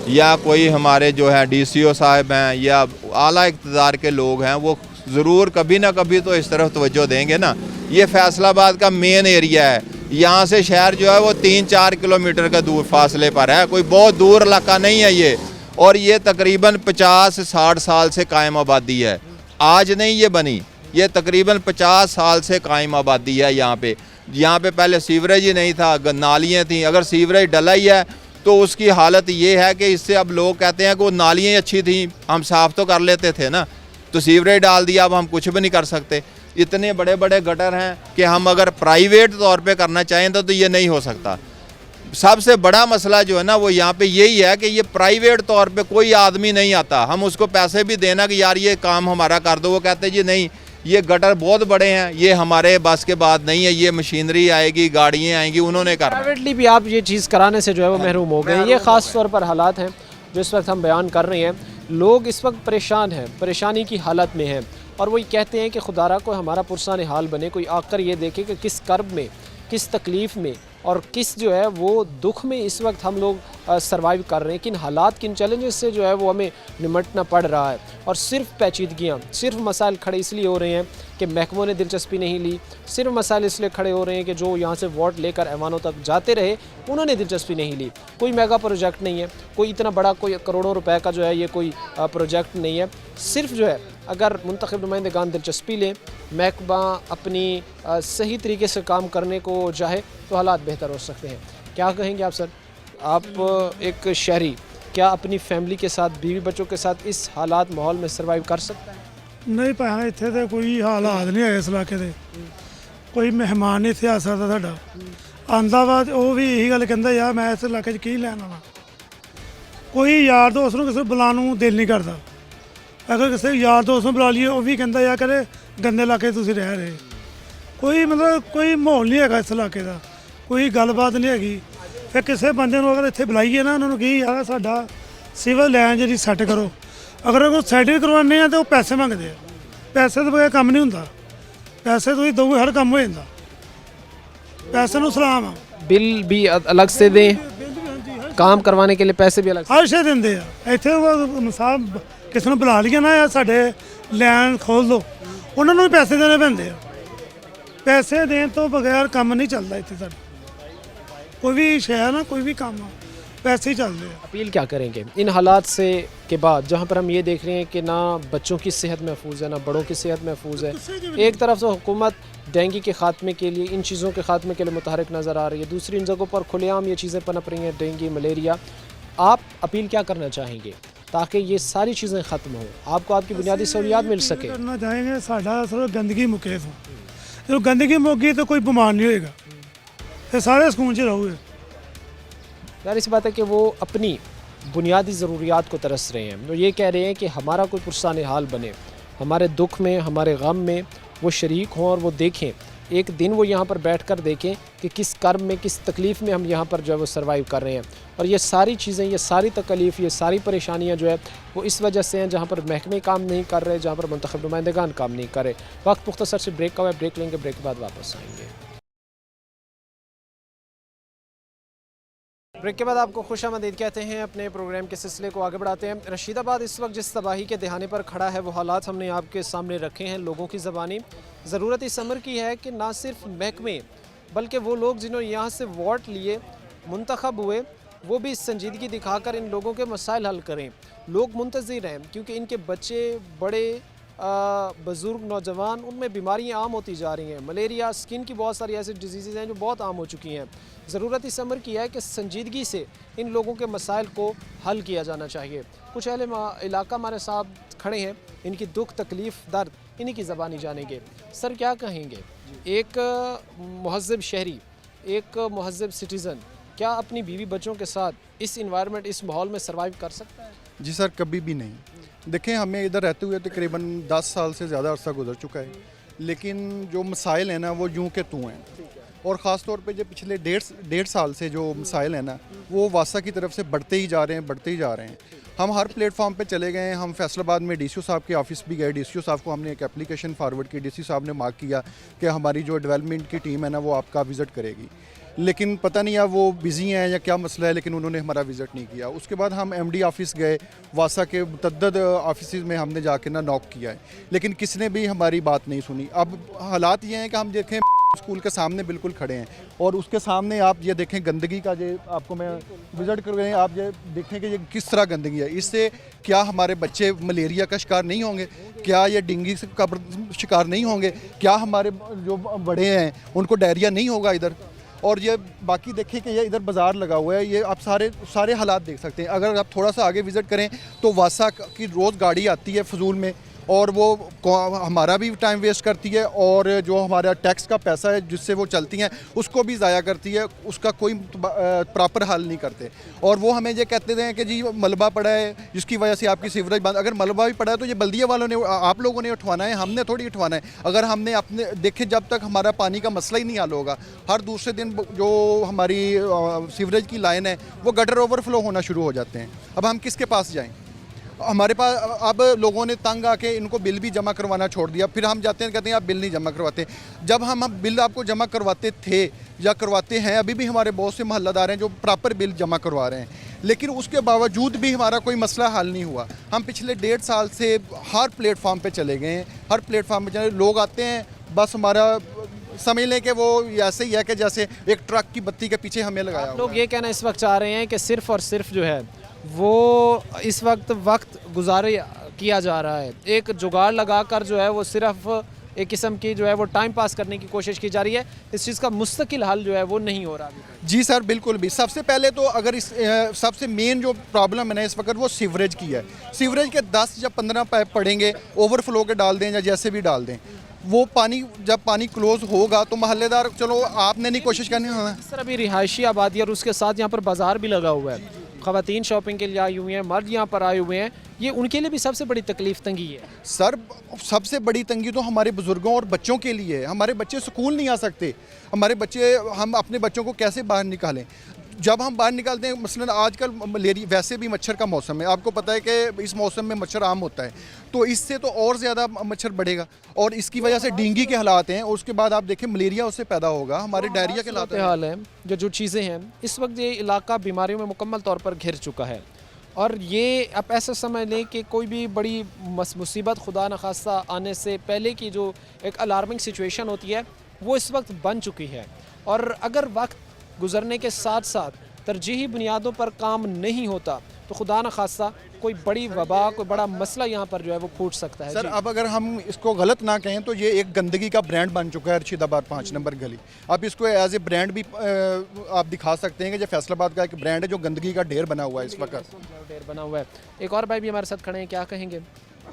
یا کوئی ہمارے جو ہے ڈی سی او صاحب ہیں یا اعلیٰ اقتدار کے لوگ ہیں، وہ ضرور کبھی نہ کبھی تو اس طرف توجہ دیں گے نا۔ یہ فیصل آباد کا مین ایریا ہے، یہاں سے شہر جو ہے وہ 3-4 کلومیٹر کا دور فاصلے پر ہے، کوئی بہت دور علاقہ نہیں ہے یہ، اور یہ تقریباً 50-60 سال سے قائم آبادی ہے، آج نہیں یہ بنی، یہ تقریباً 50 سال سے قائم آبادی ہے یہاں پہ پہلے سیوریج ہی نہیں تھا، نالیاں تھیں، اگر سیوریج ڈلا ہی ہے تو اس کی حالت یہ ہے کہ اس سے اب لوگ کہتے ہیں کہ وہ نالیاں اچھی تھیں، ہم صاف تو کر لیتے تھے نا، تو سیوریج ڈال دیا، اب ہم کچھ بھی نہیں کر سکتے۔ اتنے بڑے بڑے گٹر ہیں کہ ہم اگر پرائیویٹ طور پہ کرنا چاہیں تو یہ نہیں ہو سکتا۔ سب سے بڑا مسئلہ جو ہے نا وہ یہاں پہ یہی ہے کہ یہ پرائیویٹ طور پہ کوئی آدمی نہیں آتا، ہم اس کو پیسے بھی دینا کہ یار یہ کام ہمارا کر دو، وہ کہتے ہیں جی نہیں، یہ گٹر بہت بڑے ہیں، یہ ہمارے بس کے بعد نہیں ہے، یہ مشینری آئے گی، گاڑیاں آئیں گی، انہوں نے کرنا۔ پرائیویٹلی بھی آپ یہ چیز کرانے سے جو ہے وہ محروم ہو گئے ہیں۔ یہ خاص طور پر حالات ہیں جو اس وقت ہم بیان کر رہے ہیں۔ لوگ اس وقت پریشان ہیں، پریشانی کی حالت میں ہیں، اور وہی کہتے ہیں کہ خدا را کو ہمارا پرسان حال بنے، کوئی آ کر یہ دیکھے کہ کس کرب میں، کس تکلیف میں اور کس جو ہے وہ دکھ میں اس وقت ہم لوگ سروائیو کر رہے ہیں، کن حالات، کن چیلنجز سے جو ہے وہ ہمیں نمٹنا پڑ رہا ہے۔ اور صرف پیچیدگیاں، صرف مسائل کھڑے اس لیے ہو رہے ہیں کہ محکموں نے دلچسپی نہیں لی، صرف مسائل اس لیے کھڑے ہو رہے ہیں کہ جو یہاں سے ووٹ لے کر ایوانوں تک جاتے رہے انہوں نے دلچسپی نہیں لی۔ کوئی میگا پروجیکٹ نہیں ہے، کوئی اتنا بڑا کوئی کروڑوں روپے کا جو ہے یہ کوئی پروجیکٹ نہیں ہے، صرف جو ہے اگر منتخب نمائندگان دلچسپی لیں، محکمہ اپنی صحیح طریقے سے کام کرنے کو چاہے تو حالات بہتر ہو سکتے ہیں۔ کیا کہیں گے آپ سر؟ آپ ایک شہری کیا اپنی فیملی کے ساتھ بیوی بچوں کے ساتھ اس حالات ماحول میں سروائیو کر سکتا ہے؟ ਨਹੀਂ ਭੈਣਾ ਇੱਥੇ ਤੇ ਕੋਈ ਹਾਲਾਤ ਨਹੀਂ ਹੈਗੇ ਇਸ ਇਲਾਕੇ ਦੇ ਕੋਈ ਮਹਿਮਾਨ ਨਹੀਂ ਇੱਥੇ ਆ ਸਕਦਾ ਸਾਡਾ ਆਂਦਾ ਵਾ ਤੇ ਉਹ ਵੀ ਇਹੀ ਗੱਲ ਕਹਿੰਦਾ ਯਾਰ ਮੈਂ ਇਸ ਇਲਾਕੇ 'ਚ ਕੀ ਲੈਣ ਆਉਣਾ ਕੋਈ ਯਾਰ ਦੋਸਤ ਨੂੰ ਕਿਸੇ ਨੂੰ ਬੁਲਾਉਣ ਨੂੰ ਦਿਲ ਨਹੀਂ ਕਰਦਾ ਅਗਰ ਕਿਸੇ ਯਾਰ ਦੋਸਤ ਨੂੰ ਬੁਲਾ ਲਈਏ ਉਹ ਵੀ ਕਹਿੰਦਾ ਯਾਰ ਕਦੇ ਗੰਦੇ ਇਲਾਕੇ 'ਚ ਤੁਸੀਂ ਰਹਿ ਰਹੇ ਕੋਈ ਮਤਲਬ ਕੋਈ ਮਾਹੌਲ ਨਹੀਂ ਹੈਗਾ ਇਸ ਇਲਾਕੇ ਦਾ ਕੋਈ ਗੱਲਬਾਤ ਨਹੀਂ ਹੈਗੀ ਫਿਰ ਕਿਸੇ ਬੰਦੇ ਨੂੰ ਅਗਰ ਇੱਥੇ ਬੁਲਾਈਏ ਨਾ ਉਹਨਾਂ ਨੂੰ ਕੀ ਯਾਰ ਸਾਡਾ ਸਿਵਲ ਲਾਈਨ ਜਿਹੜੀ ਸੈੱਟ ਕਰੋ ਅਗਰ ਉਹ ਸੈੱਟ ਕਰਵਾਉਂਦੇ ਆ ਤਾਂ ਉਹ ਪੈਸੇ ਮੰਗਦੇ ਆ ਪੈਸੇ ਤੋਂ ਬਗੈਰ ਕੰਮ ਨਹੀਂ ਹੁੰਦਾ ਪੈਸੇ ਤੁਸੀਂ ਦੋਗੇ ਹਰ ਕੰਮ ਹੋ ਜਾਂਦਾ ਪੈਸੇ ਨੂੰ ਸਲਾਮ ਆ बिल भी अलग से दें, काम करवाने के लिए पैसे भी अलग से? ਹਰ ਸ਼ੇ ਦਿੰਦੇ ਆ ਇੱਥੇ ਸਾਹਿਬ ਕਿਸੇ ਨੂੰ ਬੁਲਾ ਲਈਏ ਨਾ ਯਾਰ ਸਾਡੇ ਲਾਈਨ ਖੋਲ ਦਿਓ ਉਹਨਾਂ ਨੂੰ ਵੀ ਪੈਸੇ ਦੇਣੇ ਪੈਂਦੇ ਆ ਪੈਸੇ ਦੇਣ ਤੋਂ ਬਗੈਰ ਕੰਮ ਨਹੀਂ ਚੱਲਦਾ ਇੱਥੇ ਸਾਡਾ ਕੋਈ ਵੀ ਸ਼ਹਿਰ ਨਾ ਕੋਈ ਵੀ ਕੰਮ ਆ पैसे ही चल रहे हैं। अपील क्या करेंगे इन हालात से के बाद जहाँ पर हम ये देख रहे हैं कि ना बच्चों की सेहत महफूज है ना बड़ों की सेहत महफूज है। एक तरफ से हुकूमत डेंगू के ख़ात्मे के लिए इन चीज़ों के ख़ात्मे के लिए मुतहरिक नज़र आ रही है, दूसरी इन जगहों पर खुलेआम ये चीज़ें पनप रही हैं, डेंगू मलेरिया। आप अपील क्या करना चाहेंगे ताकि ये सारी चीज़ें ख़त्म हों, आपको आपकी बुनियादी सहूलियात मिल सके? करना चाहेंगे साढ़ा सिर्फ गंदगी मुके जो गंदगी मुक गई तो कोई बीमार नहीं होएगा, फिर सारे सुकून च रहोगे। जाहिर सी बात है कि वो अपनी बुनियादी ज़रूरियात को तरस रहे हैं, वो ये कह रहे हैं कि हमारा कोई पुरसान हाल बने, हमारे दुख में हमारे गम में वो शरीक हों और वो देखें, एक दिन वो यहाँ पर बैठ कर देखें कि किस कर्म में किस तकलीफ़ में हम यहाँ पर जो है वो सर्वाइव कर रहे हैं। और ये सारी चीज़ें ये सारी तकलीफ़ ये सारी परेशानियाँ जो है वो इस वजह से हैं जहाँ पर महकमे काम नहीं कर रहे, जहाँ पर मुंतखब नुमाइंदगान काम नहीं कर रहे। वक्त मुख्तसर से ब्रेक का है, ब्रेक लेंगे, ब्रेक के बाद वापस आएंगे। ब्रेक के बाद आपको खुशामदीद कहते हैं। अपने प्रोग्राम के सिलसिले को आगे बढ़ाते हैं। रशीदाबाद इस वक्त जिस तबाही के दहाने पर खड़ा है वो हालात हमने आपके सामने रखे हैं लोगों की ज़बानी। ज़रूरत इस अमर की है कि ना सिर्फ महकमे बल्कि वो लोग जिन्होंने यहाँ से वोट लिए मुंतखब हुए वो भी संजीदगी दिखाकर इन लोगों के मसाइल हल करें। लोग मुंतज़िर हैं क्योंकि इनके बच्चे बड़े बुज़ुर्ग नौजवान उनमें बीमारियाँ आम होती जा रही हैं। मलेरिया स्किन की बहुत सारी ऐसी डिजीज़ हैं जो बहुत आम हो चुकी हैं। ज़रूरत इस अमर की है कि संजीदगी से इन लोगों के मसाइल को हल किया जाना चाहिए। कुछ अहले इलाका हमारे साथ खड़े हैं, इनकी दुख तकलीफ़ दर्द इन्हीं की ज़बानी जानेंगे। सर क्या कहेंगे, एक महज़ब शहरी एक महज़ब सिटीज़न क्या अपनी बीवी बच्चों के साथ इस इन्वायरमेंट इस माहौल में सर्वाइव कर सकता है? जी सर, कभी भी नहीं। देखें, हमें इधर रहते हुए तकरीबन 10 साल से ज़्यादा अरसा गुजर चुका है, लेकिन जो मसाइल हैं ना वो यूँ के तू हैं। और ख़ास तौर पे जो पिछले डेढ़ साल से जो मसाइल हैं ना वो वासा की तरफ से बढ़ते ही जा रहे हैं। हम हर प्लेटफॉर्म पे चले गए हैं। हम फैसलाबाद में डीसीओ साहब के ऑफिस भी गए, डीसीओ साहब को हमने एक एप्लीकेशन फॉरवर्ड की, डीसी साहब ने मार्क किया कि हमारी जो डेवलपमेंट की टीम है ना वो आपका विज़िट करेगी, लेकिन पता नहीं अब वो बिज़ी हैं या क्या मसला है, लेकिन उन्होंने हमारा विज़िट नहीं किया। उसके बाद हम एमडी ऑफिस गए, वासा के मुतद्दद ऑफिस में हमने जाके ना नॉक किया है, लेकिन किसी ने भी हमारी बात नहीं सुनी। अब हालात ये हैं कि हम देखें स्कूल के सामने बिल्कुल खड़े हैं और उसके सामने आप ये देखें गंदगी का, ये आपको मैं विज़िट कर रहे हैं, आप ये देखें कि ये किस तरह गंदगी है। इससे क्या हमारे बच्चे मलेरिया का शिकार नहीं होंगे? क्या ये डेंगू का शिकार नहीं होंगे? क्या हमारे जो बड़े हैं उनको डायरिया नहीं होगा इधर? और ये बाकी देखें कि ये इधर बाज़ार लगा हुआ है, ये आप सारे हालात देख सकते हैं। अगर आप थोड़ा सा आगे विज़िट करें तो वासा की रोज़ गाड़ी आती है फजूल में और वो हमारा भी टाइम वेस्ट करती है और जो हमारा टैक्स का पैसा है जिससे वो चलती हैं उसको भी ज़ाया करती है, उसका कोई प्रॉपर हल नहीं करते। और वो हमें ये कहते हैं कि जी मलबा पड़ा है जिसकी वजह से आपकी सीवरेज बंद। अगर मलबा भी पड़ा है तो ये बल्दिया वालों ने, आप लोगों ने उठवाना है, हमने थोड़ी उठवाना है। अगर हमने अपने देखें, जब तक हमारा पानी का मसला ही नहीं हल होगा, हर दूसरे दिन जो हमारी सीवरेज की लाइन है वो गटर ओवरफ्लो होना शुरू हो जाते हैं। अब हम किसके पास जाएँ? हमारे पास अब लोगों ने तंग आके इनको बिल भी जमा करवाना छोड़ दिया। फिर हम जाते हैं, कहते हैं आप बिल नहीं जमा करवाते। जब हम बिल आपको जमा करवाते थे या करवाते हैं, अभी भी हमारे बहुत से मोहल्लादार हैं जो प्रॉपर बिल जमा करवा रहे हैं, लेकिन उसके बावजूद भी हमारा कोई मसला हल नहीं हुआ। हम पिछले 1.5 साल से हर प्लेटफॉर्म पे चले गए हैं, हर प्लेटफॉर्म पे चले, लोग आते हैं, बस हमारा समझ लें कि वो ऐसे ही है कि जैसे एक ट्रक की बत्ती के पीछे हमें लगाया। लोग ये कहना इस वक्त चाह रहे हैं कि सिर्फ़ और सिर्फ जो है वो इस वक्त गुजारे किया जा रहा है, एक जुगाड़ लगाकर जो है वो सिर्फ ایک قسم کی جو ہے وہ ٹائم پاس کرنے کی کوشش کی جا رہی ہے. اس چیز کا مستقل حل جو ہے وہ نہیں ہو رہا ابھی. جی سر بالکل بھی. سب سے پہلے تو اگر اس سب سے مین جو پرابلم ہے نا اس وقت وہ سیوریج کی ہے. سیوریج کے 10 یا 15 پائپ پڑیں گے, اوور فلو کے ڈال دیں یا جیسے بھی ڈال دیں, وہ پانی جب پانی کلوز ہوگا تو محلے دار, چلو آپ نے نہیں کوشش کرنی ہے. اس طرح بھی رہائشی آبادی اور اس کے ساتھ یہاں پر بازار بھی لگا ہوا ہے, خواتین شاپنگ کے لیے آئی ہوئی ہیں, مرد یہاں پر آئے ہوئے ہیں, یہ ان کے لیے بھی سب سے بڑی تکلیف تنگی ہے. سر سب سے بڑی تنگی تو ہمارے بزرگوں اور بچوں کے لیے ہے. ہمارے بچے سکول نہیں آ سکتے. ہمارے بچے, ہم اپنے بچوں کو کیسے باہر نکالیں؟ جب ہم باہر نکالتے ہیں, مثلا آج کل ملیریا, ویسے بھی مچھر کا موسم ہے, آپ کو پتہ ہے کہ اس موسم میں مچھر عام ہوتا ہے, تو اس سے تو اور زیادہ مچھر بڑھے گا اور اس کی وجہ سے ڈینگی کے حالات ہیں. اور اس کے بعد آپ دیکھیں ملیریا اس سے پیدا ہوگا, ہمارے ڈائریا کے حال ہے. جو چیزیں ہیں اس وقت یہ علاقہ بیماریوں میں مکمل طور پر گھر چکا ہے, اور یہ اب ایسا سمجھ لیں کہ کوئی بھی بڑی مصیبت خدا نخواستہ آنے سے پہلے کی جو ایک الارمنگ سچویشن ہوتی ہے وہ اس وقت بن چکی ہے. اور اگر وقت گزرنے کے ساتھ ساتھ ترجیحی بنیادوں پر کام نہیں ہوتا تو خدا نخواستہ کوئی بڑی وبا, کوئی بڑا مسئلہ یہاں پر جو ہے وہ پھوٹ سکتا ہے. سر اب اگر ہم اس کو غلط نہ کہیں تو یہ ایک گندگی کا برانڈ بن چکا ہے رشید آباد 5 نمبر گلی. آپ اس کو ایز اے برانڈ بھی آپ دکھا سکتے ہیں کہ یہ فیصل آباد کا ایک برانڈ ہے جو گندگی کا ڈھیر بنا ہوا ہے اس وقت. ڈھیر بنا ہوا ہے. ایک اور بھائی بھی ہمارے ساتھ کھڑے ہیں, کیا کہیں گے؟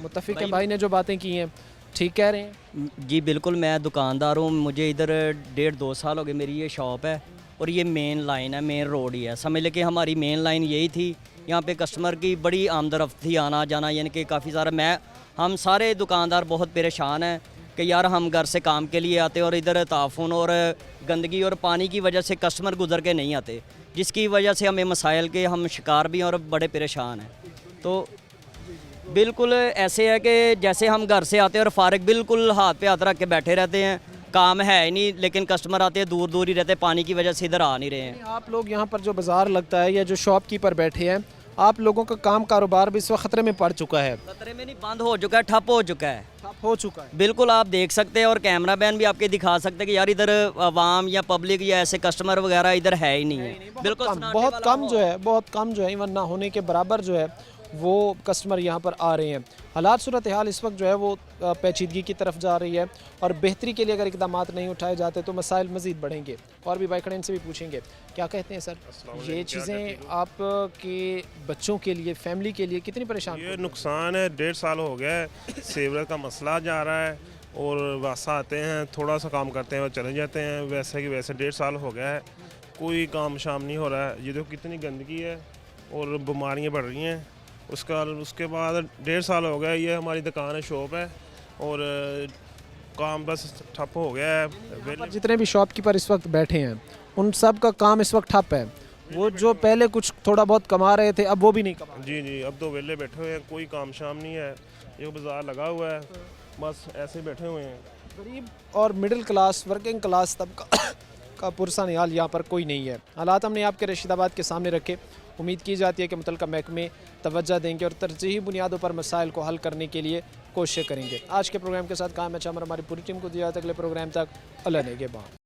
متفق بھائی نے جو باتیں کی ہیں ٹھیک کہہ رہے ہیں؟ جی بالکل, میں دکاندار ہوں, مجھے ادھر 1.5-2 سال ہو گئے میری یہ شاپ ہے, اور یہ مین لائن ہے, مین روڈ ہی ہے. سمجھ لے کہ ہماری مین لائن یہی تھی. یہاں پہ کسٹمر کی بڑی آمد و رفت تھی, آنا جانا, یعنی کہ کافی سارا ہم سارے دکاندار بہت پریشان ہیں کہ یار ہم گھر سے کام کے لیے آتے اور ادھر تعفن اور گندگی اور پانی کی وجہ سے کسٹمر گزر کے نہیں آتے, جس کی وجہ سے ہمیں مسائل کے ہم شکار بھی ہیں اور بڑے پریشان ہیں. تو بالکل ایسے ہے کہ جیسے ہم گھر سے آتے ہیں اور فارغ بالکل ہاتھ پہ ہاتھ رکھ کے بیٹھے رہتے ہیں, کام ہے ہی نہیں, لیکن کسٹمر آتے ہیں دور دور ہی رہتے ہیں, پانی کی وجہ سے ادھر آ نہیں رہے ہیں. آپ لوگ یہاں پر جو بازار لگتا ہے یا جو شاپ کیپر بیٹھے ہیں, آپ لوگوں کا کام کاروبار بھی اس وقت خطرے میں پڑ چکا ہے. خطرے میں نہیں, بند ہو چکا ہے, ٹھپ ہو چکا ہے. ہو چکا ہے بالکل, آپ دیکھ سکتے ہیں اور کیمرہ مین بھی آپ کے دکھا سکتے ہیں کہ یار ادھر عوام یا پبلک یا ایسے کسٹمر وغیرہ ادھر ہے ہی نہیں ہے. بالکل بہت کم جو ہے, ایون نہ ہونے کے برابر جو ہے وہ کسٹمر یہاں پر آ رہے ہیں. حالات صورتحال اس وقت جو ہے وہ پیچیدگی کی طرف جا رہی ہے, اور بہتری کے لیے اگر اقدامات نہیں اٹھائے جاتے تو مسائل مزید بڑھیں گے. اور بھی بھائی کھڑے, ان سے بھی پوچھیں گے کیا کہتے ہیں. سر یہ چیزیں آپ کے بچوں کے لیے, فیملی کے لیے کتنی پریشان؟ یہ نقصان ہے, 1.5 سال ہو گیا ہے, سیوریج کا مسئلہ جا رہا ہے, اور واسطہ آتے ہیں تھوڑا سا کام کرتے ہیں اور چلے جاتے ہیں, ویسے کہ ویسے 1.5 سال ہو گیا ہے, کوئی کام شام نہیں ہو رہا ہے. یہ دیکھو کتنی گندگی ہے اور بیماریاں بڑھ رہی ہیں. اس کے بعد 1.5 سال ہو گیا, یہ ہماری دکان ہے, شاپ ہے, اور کام بس ٹھپ ہو گیا ہے. جتنے بھی شاپ کیپر اس وقت بیٹھے ہیں ان سب کا کام اس وقت ٹھپ ہے. وہ جو پہلے کچھ تھوڑا بہت کما رہے تھے اب وہ بھی نہیں کما. جی اب تو ویلے بیٹھے ہوئے ہیں, کوئی کام شام نہیں ہے, یہ بازار لگا ہوا ہے, بس ایسے بیٹھے ہوئے ہیں. غریب اور مڈل کلاس, ورکنگ کلاس طبقہ کا پرسان حال یہاں پر کوئی نہیں ہے. حالات ہم نے آپ کے رشید آباد کے سامنے رکھے. امید کی جاتی ہے کہ متعلقہ محکمے توجہ دیں گے اور ترجیحی بنیادوں پر مسائل کو حل کرنے کے لیے کوششیں کریں گے. آج کے پروگرام کے ساتھ کام ہے چامر, ہماری پوری ٹیم کو دیا تھا. اگلے پروگرام تک اللہ نگہبان.